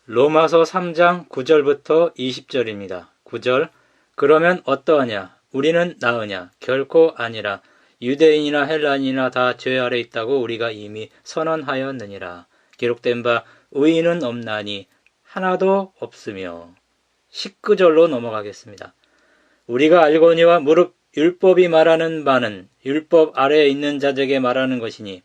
로마서 3장 9절부터 20절입니다. 9절. 그러면 어떠하냐? 우리는 나으냐? 결코 아니라. 유대인이나 헬라인이나 다 죄 아래 있다고 우리가 이미 선언하였느니라. 기록된 바 의인은 없나니 하나도 없으며. 19절로 넘어가겠습니다. 우리가 알거니와 무릇 율법이 말하는 바는 율법 아래에 있는 자들에게 말하는 것이니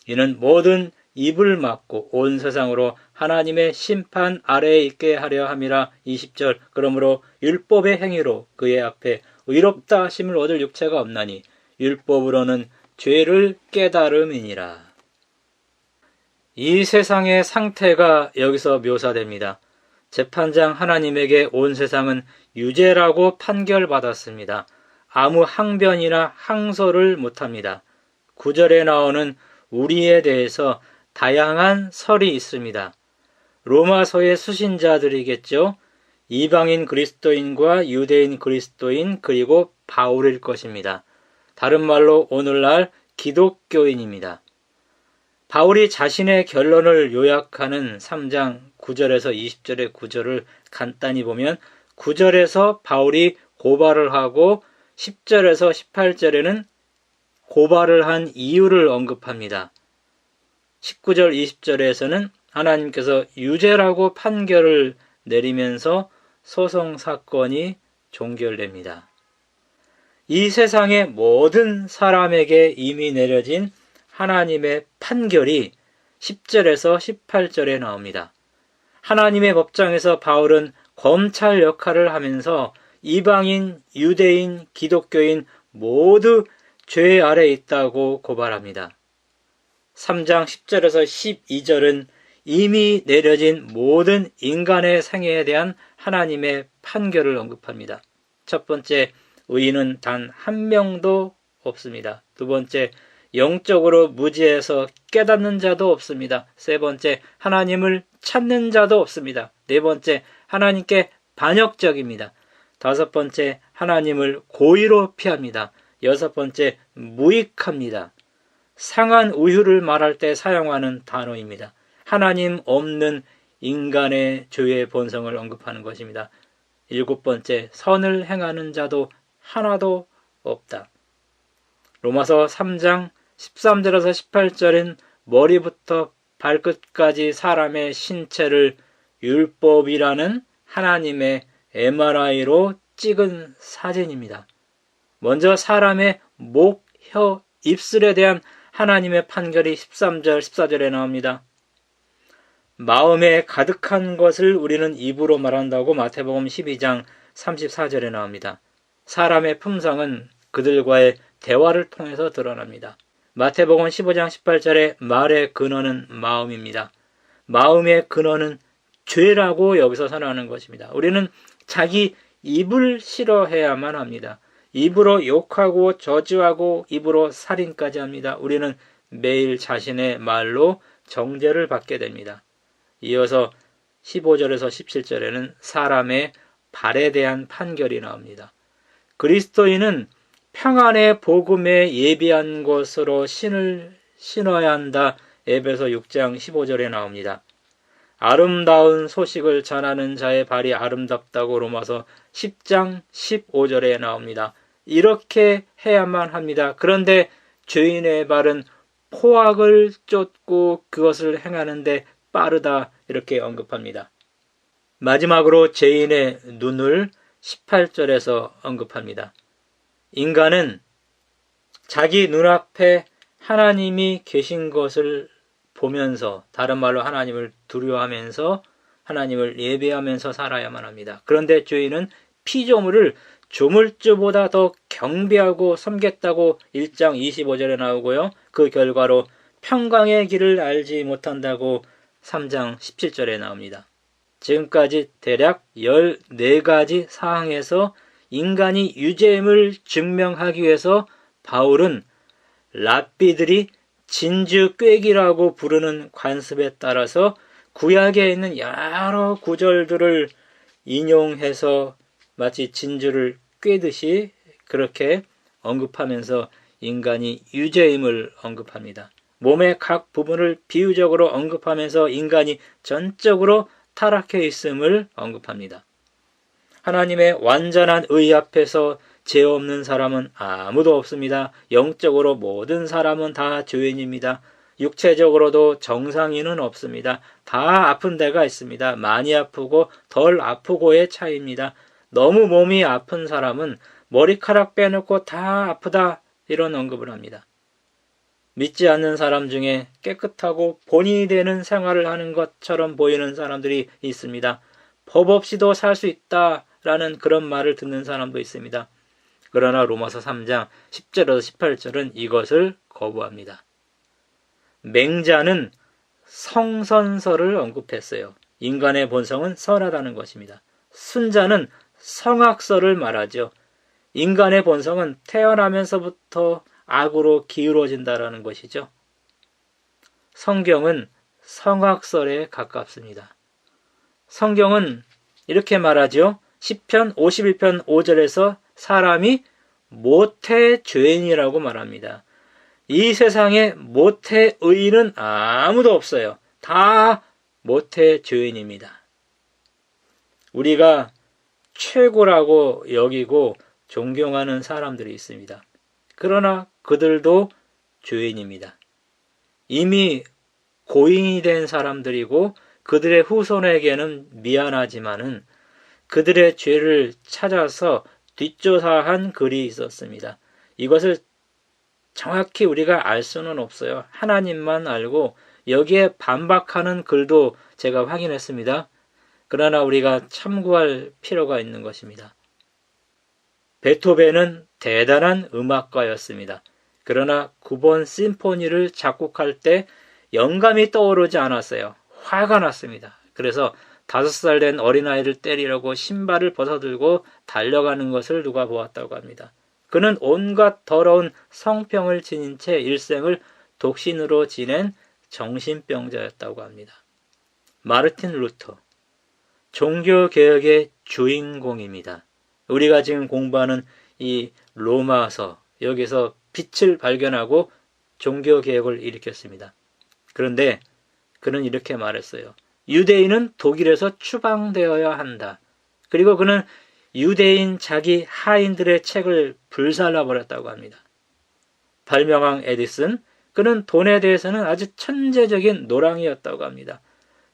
이는 모든 입을 막고 온 세상으로 하나님의 심판 아래에 있게 하려 함이라. 20절. 그러므로 율법의 행위로 그의 앞에 의롭다 하심을 얻을 육체가 없나니 율법으로는 죄를 깨달음이니라. 이 세상의 상태가 여기서 묘사됩니다. 재판장 하나님에게 온 세상은 유죄라고 판결받았습니다. 아무 항변이나 항소를 못합니다. 9절에 나오는 우리에 대해서 다양한 설이 있습니다. 로마서의 수신자들이겠죠. 이방인 그리스도인과 유대인 그리스도인 그리고 바울일 것입니다. 다른 말로 오늘날 기독교인입니다. 바울이 자신의 결론을 요약하는 3장 9절에서 20절의 9절을 간단히 보면 9절에서 바울이 고발을 하고 10절에서 18절에는 고발을 한 이유를 언급합니다. 19절 20절에서는 하나님께서 유죄라고 판결을 내리면서 소송 사건이 종결됩니다. 이 세상의 모든 사람에게 이미 내려진 하나님의 판결이 10절에서 18절에 나옵니다. 하나님의 법정에서 바울은 검찰 역할을 하면서 이방인, 유대인, 기독교인 모두 죄 아래 있다고 고발합니다. 3장 10절에서 12절은 이미 내려진 모든 인간의 생애에 대한 하나님의 판결을 언급합니다. 첫 번째, 의인은 단 한 명도 없습니다. 두 번째, 영적으로 무지해서 깨닫는 자도 없습니다. 세 번째, 하나님을 찾는 자도 없습니다. 네 번째, 하나님께 반역적입니다. 다섯 번째, 하나님을 고의로 피합니다. 여섯 번째, 무익합니다. 상한 우유를 말할 때 사용하는 단어입니다. 하나님 없는 인간의 죄의 본성을 언급하는 것입니다. 일곱 번째, 선을 행하는 자도 하나도 없다. 로마서 3장 13절에서 18절은 머리부터 발끝까지 사람의 신체를 율법이라는 하나님의 MRI로 찍은 사진입니다. 먼저 사람의 목, 혀, 입술에 대한 하나님의 판결이 13절, 14절에 나옵니다. 마음에 가득한 것을 우리는 입으로 말한다고 마태복음 12장 34절에 나옵니다. 사람의 품성은 그들과의 대화를 통해서 드러납니다. 마태복음 15장 18절에 말의 근원은 마음입니다. 마음의 근원은 죄라고 여기서 선언하는 것입니다. 우리는 자기 입을 싫어해야만 합니다. 입으로 욕하고 저주하고 입으로 살인까지 합니다. 우리는 매일 자신의 말로 정죄를 받게 됩니다. 이어서 15절에서 17절에는 사람의 발에 대한 판결이 나옵니다. 그리스도인은 평안의 복음에 예비한 것으로 신을 신어야 한다. 에베소 6장 15절에 나옵니다. 아름다운 소식을 전하는 자의 발이 아름답다고 로마서 10장 15절에 나옵니다. 이렇게 해야만 합니다. 그런데 죄인의 발은 포악을 쫓고 그것을 행하는데 빠르다, 이렇게 언급합니다. 마지막으로 죄인의 눈을 18절에서 언급합니다. 인간은 자기 눈앞에 하나님이 계신 것을 보면서, 다른 말로 하나님을 두려워하면서 하나님을 예배하면서 살아야만 합니다. 그런데 죄인은 피조물을 조물주보다 더 경배하고 섬겼다고 1장 25절에 나오고요. 그 결과로 평강의 길을 알지 못한다고 3장 17절에 나옵니다. 지금까지 대략 14가지 사항에서 인간이 유죄임을 증명하기 위해서 바울은 랍비들이 진주 꾀기라고 부르는 관습에 따라서 구약에 있는 여러 구절들을 인용해서 마치 진주를 꿰듯이 그렇게 언급하면서 인간이 유죄임을 언급합니다. 몸의 각 부분을 비유적으로 언급하면서 인간이 전적으로 타락해 있음을 언급합니다. 하나님의 완전한 의 앞에서 죄 없는 사람은 아무도 없습니다. 영적으로 모든 사람은 다 죄인입니다. 육체적으로도 정상인은 없습니다. 다 아픈 데가 있습니다. 많이 아프고 덜 아프고의 차이입니다. 너무 몸이 아픈 사람은 머리카락 빼놓고 다 아프다, 이런 언급을 합니다. 믿지 않는 사람 중에 깨끗하고 본인이 되는 생활을 하는 것처럼 보이는 사람들이 있습니다. 법 없이도 살 수 있다라는 그런 말을 듣는 사람도 있습니다. 그러나 로마서 3장 10절에서 18절은 이것을 거부합니다. 맹자는 성선설을 언급했어요. 인간의 본성은 선하다는 것입니다. 순자는 성악설을 말하죠. 인간의 본성은 태어나면서부터 악으로 기울어진다라는 것이죠. 성경은 성악설에 가깝습니다. 성경은 이렇게 말하죠. 시편 51편 5절에서 사람이 모태 죄인이라고 말합니다. 이 세상에 모태 의인은 아무도 없어요. 다 모태 죄인입니다. 우리가 최고라고 여기고 존경하는 사람들이 있습니다. 그러나 그들도 죄인입니다. 이미 고인이 된 사람들이고 그들의 후손에게는 미안하지만은 그들의 죄를 찾아서 뒷조사한 글이 있었습니다. 이것을 정확히 우리가 알 수는 없어요. 하나님만 알고 여기에 반박하는 글도 제가 확인했습니다. 그러나 우리가 참고할 필요가 있는 것입니다. 베토벤은 대단한 음악가였습니다. 그러나 9번 심포니를 작곡할 때 영감이 떠오르지 않았어요. 화가 났습니다. 그래서 5살 된 어린아이를 때리려고 신발을 벗어들고 달려가는 것을 누가 보았다고 합니다. 그는 온갖 더러운 성병을 지닌 채 일생을 독신으로 지낸 정신병자였다고 합니다. 마르틴 루터, 종교개혁의 주인공입니다. 우리가 지금 공부하는 이 로마서, 여기서 빛을 발견하고 종교개혁을 일으켰습니다. 그런데 그는 이렇게 말했어요. 유대인은 독일에서 추방되어야 한다. 그리고 그는 유대인 자기 하인들의 책을 불살라버렸다고 합니다. 발명왕 에디슨, 그는 돈에 대해서는 아주 천재적인 노랑이었다고 합니다.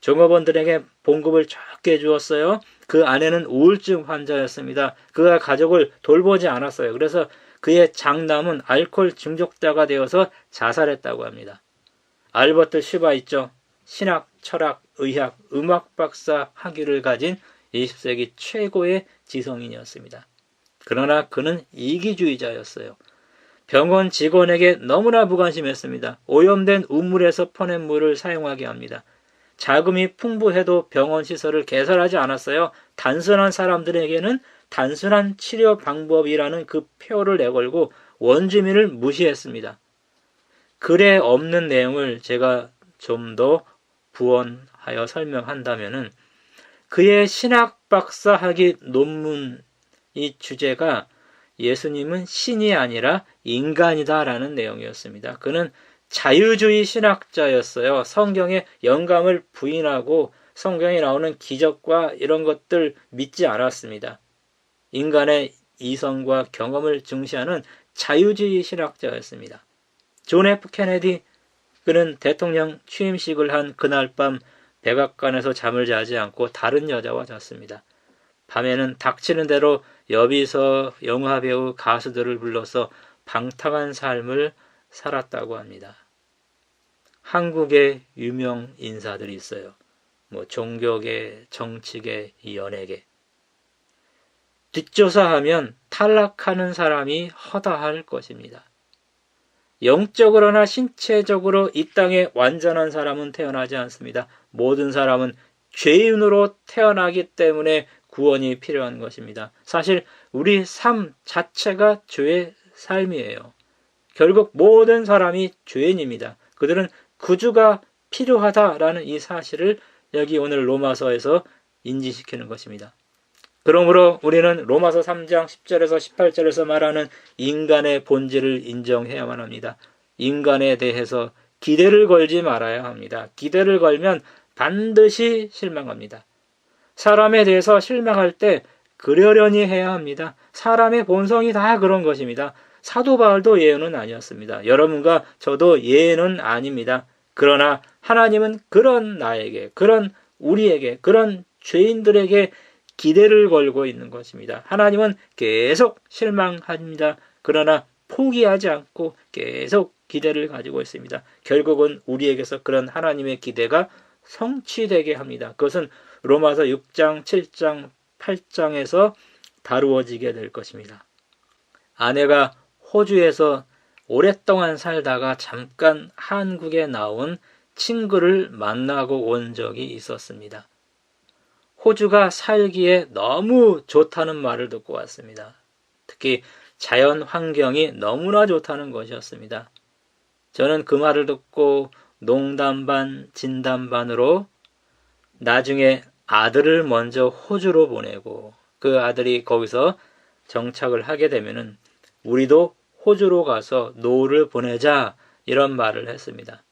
종업원들에게 봉급을 적게 주었어요. 그 아내는 우울증 환자였습니다. 그가 가족을 돌보지 않았어요. 그래서 그의 장남은 알코올 중독자가 되어서 자살했다고 합니다. 알버트 슈바 있죠. 신학, 철학, 의학, 음악 박사 학위를 가진 20세기 최고의 지성인이었습니다. 그러나 그는 이기주의자였어요. 병원 직원에게 너무나 무관심했습니다. 오염된 우물에서 퍼낸 물을 사용하게 합니다. 자금이 풍부해도 병원 시설을 개설하지 않았어요. 단순한 사람들에게는 단순한 치료 방법이라는 그 표를 내걸고 원주민을 무시했습니다. 글에 없는 내용을 제가 좀 더 부언하여 설명한다면은 그의 신학 박사 학위 논문 이 주제가 예수님은 신이 아니라 인간이다라는 내용이었습니다. 그는 자유주의 신학자였어요. 성경의 영감을 부인하고 성경에 나오는 기적과 이런 것들 믿지 않았습니다. 인간의 이성과 경험을 중시하는 자유주의 신학자였습니다. 존 F 케네디, 그는 대통령 취임식을 한 그날 밤 백악관에서 잠을 자지 않고 다른 여자와 잤습니다. 밤에는 닥치는 대로 여비서, 영화배우, 가수들을 불러서 방탕한 삶을 살았다고 합니다. 한국의 유명 인사들이 있어요. 종교계, 정치계, 연예계. 뒷조사하면 탈락하는 사람이 허다할 것입니다. 영적으로나 신체적으로 이 땅에 완전한 사람은 태어나지 않습니다. 모든 사람은 죄인으로 태어나기 때문에 구원이 필요한 것입니다. 사실 우리 삶 자체가 죄의 삶이에요. 결국 모든 사람이 죄인입니다. 그들은 구주가 필요하다라는 이 사실을 여기 오늘 로마서에서 인지시키는 것입니다. 그러므로 우리는 로마서 3장 10절에서 18절에서 말하는 인간의 본질을 인정해야만 합니다. 인간에 대해서 기대를 걸지 말아야 합니다. 기대를 걸면 반드시 실망합니다. 사람에 대해서 실망할 때 그러려니 해야 합니다. 사람의 본성이 다 그런 것입니다. 사도 바울도 예언은 아니었습니다. 여러분과 저도 예언은 아닙니다. 그러나 하나님은 그런 나에게, 그런 우리에게, 그런 죄인들에게 기대를 걸고 있는 것입니다. 하나님은 계속 실망합니다. 그러나 포기하지 않고 계속 기대를 가지고 있습니다. 결국은 우리에게서 그런 하나님의 기대가 성취되게 합니다. 그것은 로마서 6장, 7장, 8장에서 다루어지게 될 것입니다. 아내가 호주에서 오랫동안 살다가 잠깐 한국에 나온 친구를 만나고 온 적이 있었습니다. 호주가 살기에 너무 좋다는 말을 듣고 왔습니다. 특히 자연 환경이 너무나 좋다는 것이었습니다. 저는 그 말을 듣고 농담 반 진담 반으로 나중에 아들을 먼저 호주로 보내고 그 아들이 거기서 정착을 하게 되면은 우리도 호주로 가서 노후를 보내자 이런 말을 했습니다.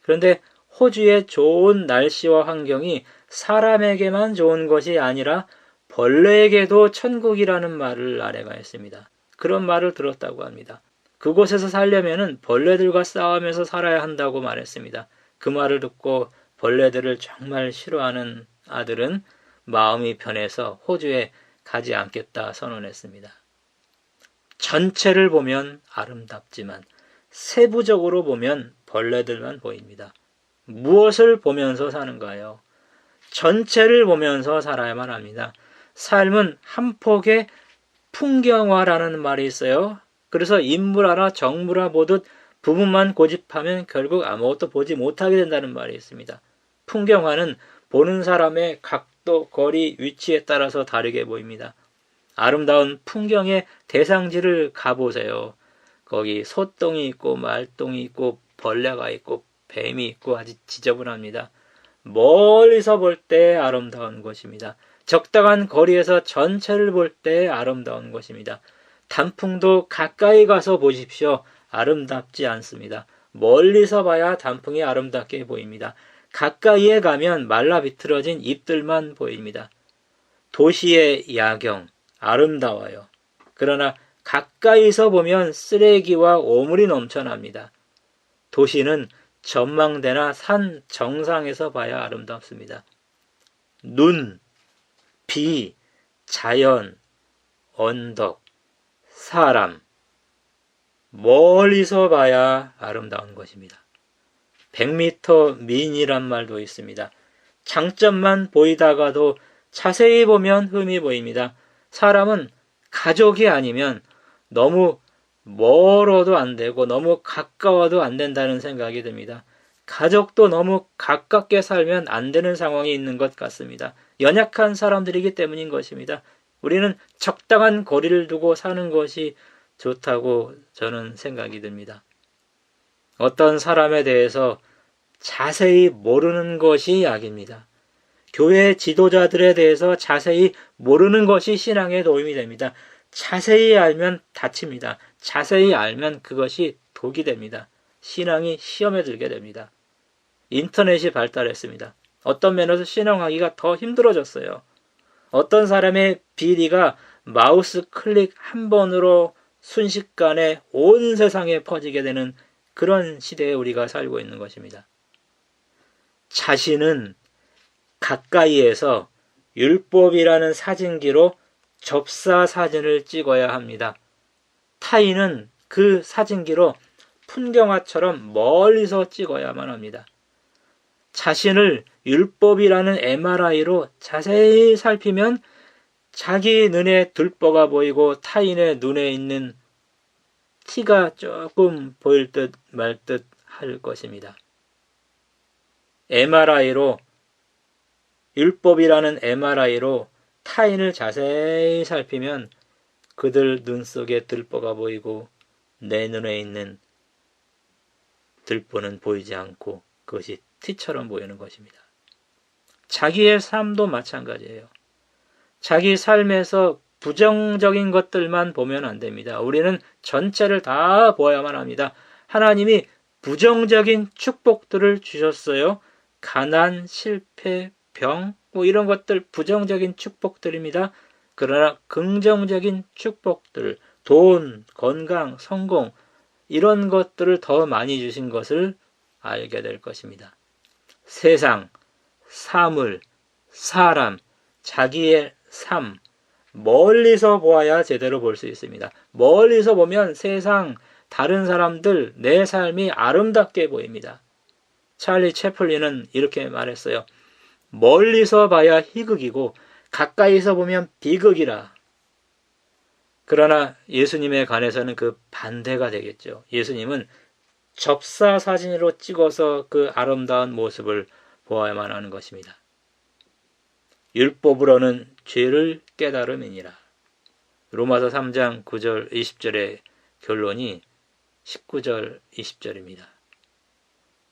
그런데 호주의 좋은 날씨와 환경이 사람에게만 좋은 것이 아니라 벌레에게도 천국이라는 말을 아내가 했습니다. 그런 말을 들었다고 합니다. 그곳에서 살려면은 벌레들과 싸우면서 살아야 한다고 말했습니다. 그 말을 듣고 벌레들을 정말 싫어하는 아들은 마음이 편해서 호주에 가지 않겠다 선언했습니다. 전체를 보면 아름답지만 세부적으로 보면 벌레들만 보입니다. 무엇을 보면서 사는가요? 전체를 보면서 살아야만 합니다. 삶은 한 폭의 풍경화라는 말이 있어요. 그래서 인물화나 정물화 보듯 부분만 고집하면 결국 아무것도 보지 못하게 된다는 말이 있습니다. 풍경화는 보는 사람의 각도, 거리, 위치에 따라서 다르게 보입니다. 아름다운 풍경의 대상지를 가보세요. 거기 소똥이 있고 말똥이 있고 벌레가 있고 뱀이 있고 아주 지저분합니다. 멀리서 볼 때 아름다운 것입니다. 적당한 거리에서 전체를 볼 때 아름다운 것입니다. 단풍도 가까이 가서 보십시오. 아름답지 않습니다. 멀리서 봐야 단풍이 아름답게 보입니다. 가까이에 가면 말라 비틀어진 잎들만 보입니다. 도시의 야경 아름다워요. 그러나 가까이서 보면 쓰레기와 오물이 넘쳐납니다. 도시는 전망대나 산 정상에서 봐야 아름답습니다. 눈, 비, 자연, 언덕, 사람, 멀리서 봐야 아름다운 것입니다. 100m 미인이란 말도 있습니다. 장점만 보이다가도 자세히 보면 흠이 보입니다. 사람은 가족이 아니면 너무 멀어도 안 되고 너무 가까워도 안 된다는 생각이 듭니다. 가족도 너무 가깝게 살면 안 되는 상황이 있는 것 같습니다. 연약한 사람들이기 때문인 것입니다. 우리는 적당한 거리를 두고 사는 것이 좋다고 저는 생각이 듭니다. 어떤 사람에 대해서 자세히 모르는 것이 약입니다. 교회 지도자들에 대해서 자세히 모르는 것이 신앙에 도움이 됩니다. 자세히 알면 다칩니다. 자세히 알면 그것이 독이 됩니다. 신앙이 시험에 들게 됩니다. 인터넷이 발달했습니다. 어떤 면에서 신앙하기가 더 힘들어졌어요. 어떤 사람의 비리가 마우스 클릭 한 번으로 순식간에 온 세상에 퍼지게 되는 그런 시대에 우리가 살고 있는 것입니다. 자신은 가까이에서 율법이라는 사진기로 접사 사진을 찍어야 합니다. 타인은 그 사진기로 풍경화처럼 멀리서 찍어야만 합니다. 자신을 율법이라는 MRI로 자세히 살피면 자기 눈에 들보가 보이고 타인의 눈에 있는 티가 조금 보일 듯 말 듯 할 것입니다. 율법이라는 MRI로 타인을 자세히 살피면 그들 눈 속에 들보가 보이고 내 눈에 있는 들보는 보이지 않고 그것이 티처럼 보이는 것입니다. 자기의 삶도 마찬가지예요. 자기 삶에서 부정적인 것들만 보면 안 됩니다. 우리는 전체를 다 보아야만 합니다. 하나님이 부정적인 축복들을 주셨어요. 가난, 실패, 병, 이런 것들 부정적인 축복들입니다. 그러나 긍정적인 축복들, 돈, 건강, 성공, 이런 것들을 더 많이 주신 것을 알게 될 것입니다. 세상, 사물, 사람, 자기의 삶, 멀리서 보아야 제대로 볼 수 있습니다. 멀리서 보면 세상, 다른 사람들, 내 삶이 아름답게 보입니다. 찰리 채플린은 이렇게 말했어요. 멀리서 봐야 희극이고 가까이서 보면 비극이라. 그러나 예수님에 관해서는 그 반대가 되겠죠. 예수님은 접사 사진으로 찍어서 그 아름다운 모습을 보아야만 하는 것입니다. 율법으로는 죄를 깨달음이니라. 로마서 3장 9절 20절의 결론이 19절 20절입니다.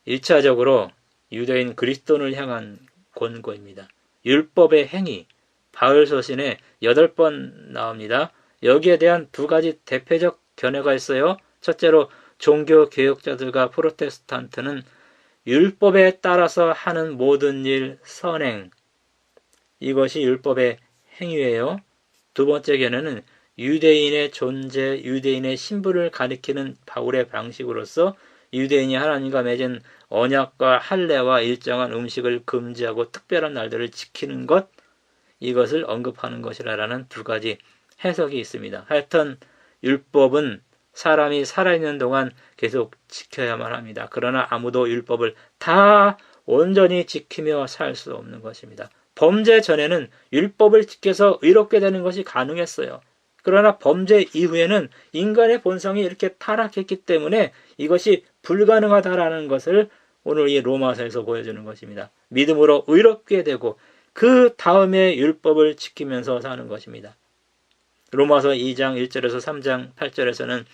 1차적으로 유대인 그리스도인을 향한 권고입니다. 율법의 행위, 바울서신에 8번 나옵니다. 여기에 대한 두 가지 대표적 견해가 있어요. 첫째로 종교 개혁자들과 프로테스탄트는 율법에 따라서 하는 모든 일, 선행, 이것이 율법의 행위예요. 두 번째 견해는 유대인의 존재, 유대인의 신분을 가리키는 바울의 방식으로서 유대인이 하나님과 맺은 언약과 할례와 일정한 음식을 금지하고 특별한 날들을 지키는 것, 이것을 언급하는 것이라는 두 가지 해석이 있습니다. 하여튼 율법은 사람이 살아있는 동안 계속 지켜야만 합니다. 그러나 아무도 율법을 다 온전히 지키며 살 수 없는 것입니다. 범죄 전에는 율법을 지켜서 의롭게 되는 것이 가능했어요. 그러나 범죄 이후에는 인간의 본성이 이렇게 타락했기 때문에 이것이 불가능하다라는 것을 오늘 이 로마서에서 보여주는 것입니다. 믿음으로 의롭게 되고 그 다음에 율법을 지키면서 사는 것입니다. 로마서 2장 1절에서 3장 8절에서는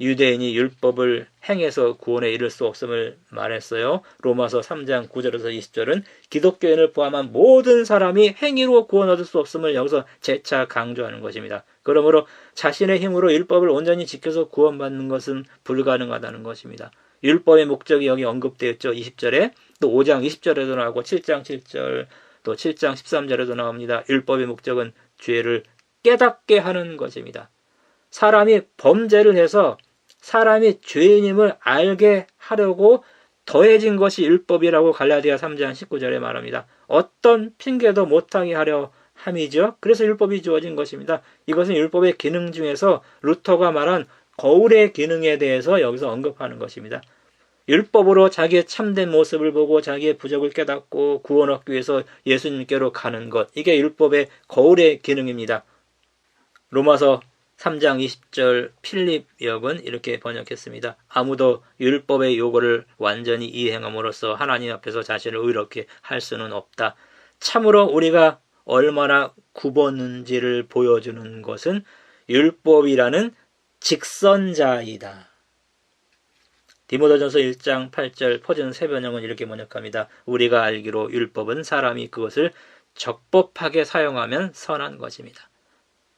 유대인이 율법을 행해서 구원에 이를 수 없음을 말했어요. 로마서 3장 9절에서 20절은 기독교인을 포함한 모든 사람이 행위로 구원 얻을 수 없음을 여기서 재차 강조하는 것입니다. 그러므로 자신의 힘으로 율법을 온전히 지켜서 구원받는 것은 불가능하다는 것입니다. 율법의 목적이 여기 언급되어 있죠. 20절에 또 5장 20절에도 나오고 7장 7절 또 7장 13절에도 나옵니다. 율법의 목적은 죄를 깨닫게 하는 것입니다. 사람이 범죄를 해서 사람이 죄인임을 알게 하려고 더해진 것이 율법이라고 갈라디아 3장 19절에 말합니다. 어떤 핑계도 못하게 하려 함이죠. 그래서 율법이 주어진 것입니다. 이것은 율법의 기능 중에서 루터가 말한 거울의 기능에 대해서 여기서 언급하는 것입니다. 율법으로 자기의 참된 모습을 보고 자기의 부족을 깨닫고 구원 얻기 위해서 예수님께로 가는 것, 이게 율법의 거울의 기능입니다. 로마서 3장 20절 필립 역은 이렇게 번역했습니다. 아무도 율법의 요구를 완전히 이행함으로써 하나님 앞에서 자신을 의롭게 할 수는 없다. 참으로 우리가 얼마나 굽었는지를 보여주는 것은 율법이라는 직선자이다. 디모데전서 1장 8절 퍼즐 새번역은 이렇게 번역합니다. 우리가 알기로 율법은 사람이 그것을 적법하게 사용하면 선한 것입니다.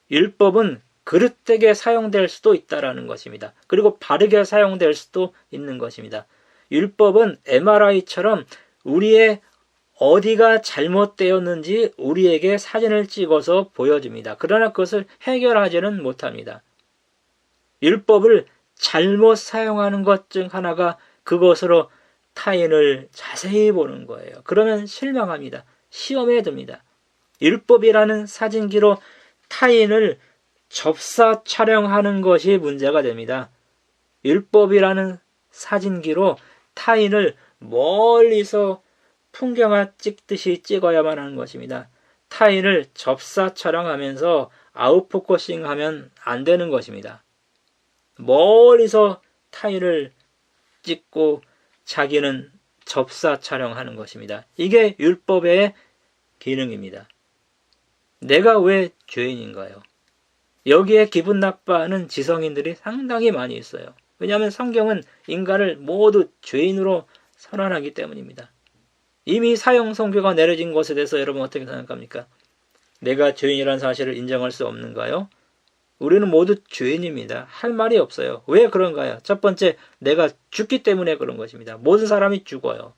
율법은 그릇되게 사용될 수도 있다라는 것입니다. 그리고 바르게 사용될 수도 있는 것입니다. 율법은 MRI처럼 우리의 어디가 잘못되었는지 우리에게 사진을 찍어서 보여줍니다. 그러나 그것을 해결하지는 못합니다. 율법을 잘못 사용하는 것 중 하나가 그것으로 타인을 자세히 보는 거예요. 그러면 실망합니다. 시험에 듭니다. 율법이라는 사진기로 타인을 접사 촬영하는 것이 문제가 됩니다. 율법이라는 사진기로 타인을 멀리서 풍경화 찍듯이 찍어야만 하는 것입니다. 타인을 접사 촬영하면서 아웃포커싱 하면 안 되는 것입니다. 멀리서 타인을 찍고 자기는 접사 촬영하는 것입니다. 이게 율법의 기능입니다. 내가 왜 죄인인가요? 여기에 기분 나빠하는 지성인들이 상당히 많이 있어요. 왜냐하면 성경은 인간을 모두 죄인으로 선언하기 때문입니다. 이미 사형 선고가 내려진 것에 대해서 여러분 어떻게 생각합니까? 내가 죄인이라는 사실을 인정할 수 없는가요? 우리는 모두 죄인입니다. 할 말이 없어요. 왜 그런가요? 첫 번째, 내가 죽기 때문에 그런 것입니다. 모든 사람이 죽어요.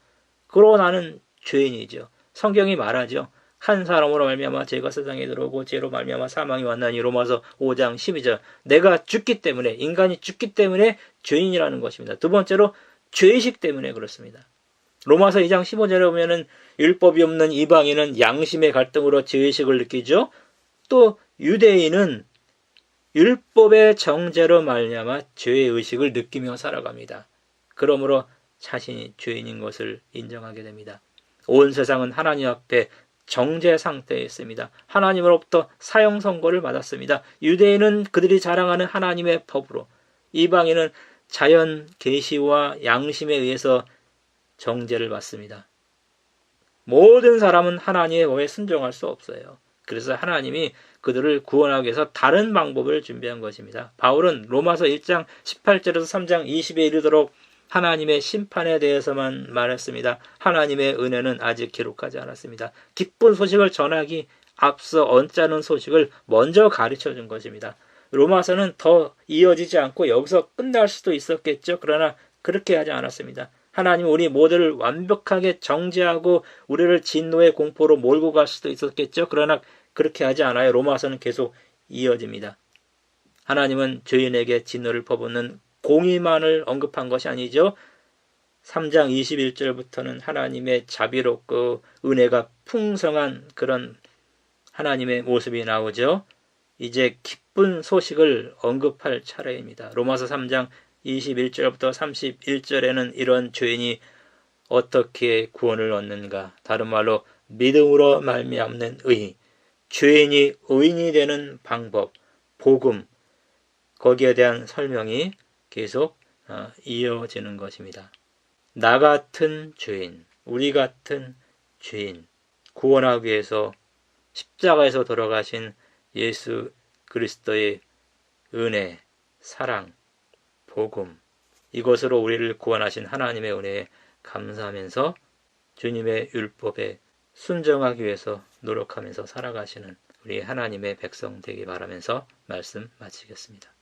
그러고 나는 죄인이죠. 성경이 말하죠. 한 사람으로 말미암아 죄가 세상에 들어오고 죄로 말미암아 사망이 왔나니 로마서 5장 12절. 내가 죽기 때문에, 인간이 죽기 때문에 죄인이라는 것입니다. 두 번째로 죄의식 때문에 그렇습니다. 로마서 2장 15절에 보면은 율법이 없는 이방인은 양심의 갈등으로 죄의식을 느끼죠. 또 유대인은 율법의 정죄로 말미암아 죄의식을 느끼며 살아갑니다. 그러므로 자신이 죄인인 것을 인정하게 됩니다. 온 세상은 하나님 앞에 정죄 상태에 있습니다. 하나님으로부터 사형 선고를 받았습니다. 유대인은 그들이 자랑하는 하나님의 법으로, 이방인은 자연 계시와 양심에 의해서 정죄를 받습니다. 모든 사람은 하나님의 법에 순종할 수 없어요. 그래서 하나님이 그들을 구원하기 위해서 다른 방법을 준비한 것입니다. 바울은 로마서 1장 18절에서 3장 20에 이르도록 하나님의 심판에 대해서만 말했습니다. 하나님의 은혜는 아직 기록하지 않았습니다. 기쁜 소식을 전하기 앞서 언짢은 소식을 먼저 가르쳐 준 것입니다. 로마서는 더 이어지지 않고 여기서 끝날 수도 있었겠죠. 그러나 그렇게 하지 않았습니다. 하나님 우리 모두를 완벽하게 정죄하고 우리를 진노의 공포로 몰고 갈 수도 있었겠죠. 그러나 그렇게 하지 않아요. 로마서는 계속 이어집니다. 하나님은 죄인에게 진노를 퍼붓는 공의만을 언급한 것이 아니죠. 3장 21절부터는 하나님의 자비롭고 은혜가 풍성한 그런 하나님의 모습이 나오죠. 이제 기쁜 소식을 언급할 차례입니다. 로마서 3장 21절부터 31절에는 이런 죄인이 어떻게 구원을 얻는가, 다른 말로 믿음으로 말미암는 의, 죄인이 의인이 되는 방법, 복음, 거기에 대한 설명이 계속 이어지는 것입니다. 나 같은 죄인, 우리 같은 죄인, 구원하기 위해서 십자가에서 돌아가신 예수 그리스도의 은혜, 사랑, 복음, 이것으로 우리를 구원하신 하나님의 은혜에 감사하면서 주님의 율법에 순종하기 위해서 노력하면서 살아가시는 우리 하나님의 백성 되기 바라면서 말씀 마치겠습니다.